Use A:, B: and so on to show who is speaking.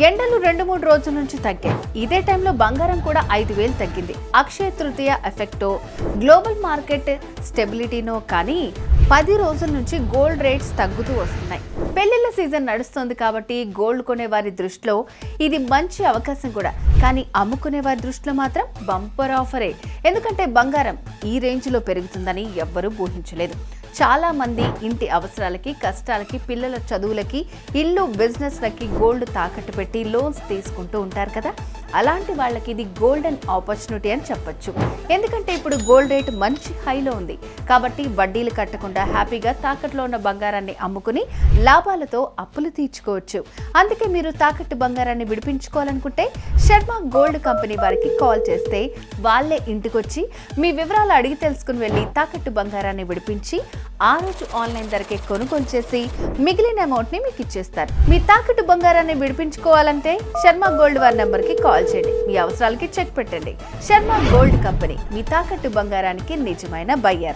A: ఎండలు 2-3 రోజుల నుంచి తగ్గాయి. ఇదే టైంలో బంగారం కూడా 5,000 తగ్గింది. అక్షయ తృతీయ ఎఫెక్టో, గ్లోబల్ మార్కెట్ స్టెబిలిటీనో కానీ 10 రోజుల నుంచి గోల్డ్ రేట్స్ తగ్గుతూ వస్తున్నాయి. పెళ్లిళ్ళ సీజన్ నడుస్తుంది కాబట్టి గోల్డ్ కొనే వారి దృష్టిలో ఇది మంచి అవకాశం కూడా. కానీ అమ్ముకునే వారి దృష్టిలో మాత్రం బంపర్ ఆఫరే. ఎందుకంటే బంగారం ఈ రేంజ్లో పెరుగుతుందని ఎవ్వరూ ఊహించలేదు. చాలా మంది ఇంటి అవసరాలకి, కష్టాలకి, పిల్లల చదువులకి, ఇల్లు బిజినెస్లకి గోల్డ్ తాకట్టు పెట్టి లోన్స్ తీసుకుంటూ ఉంటారు కదా. అలాంటి వాళ్ళకి ఇది గోల్డెన్ ఆపర్చునిటీ అని చెప్పొచ్చు. ఎందుకంటే ఇప్పుడు గోల్డ్ రేట్ మంచి హైలో ఉంది కాబట్టి వడ్డీలు కట్టకుండా హ్యాపీగా తాకట్లో ఉన్న బంగారాన్ని అమ్ముకుని లాభాలతో అప్పులు తీర్చుకోవచ్చు. అందుకే మీరు తాకట్టు బంగారాన్ని విడిపించుకోవాలనుకుంటే శర్మ గోల్డ్ కంపెనీ వారికి కాల్ చేస్తే వాళ్ళే ఇంటికొచ్చి మీ వివరాలు అడిగి తెలుసుకుని వెళ్ళి తాకట్టు బంగారాన్ని విడిపించి ఆ రోజు ఆన్లైన్ ధరకే కొనుగోలు చేసి మిగిలిన అమౌంట్ ని మీకు ఇచ్చేస్తారు. మీ తాకట్టు బంగారాన్ని విడిపించుకోవాలంటే శర్మ గోల్డ్ వారి నెంబర్ కి కాల్ చేయండి. మీ అవసరాలకి చెక్ పెట్టండి. శర్మ గోల్డ్ కంపెనీ మీ తాకట్టు బంగారానికి నిజమైన బయ్యర్.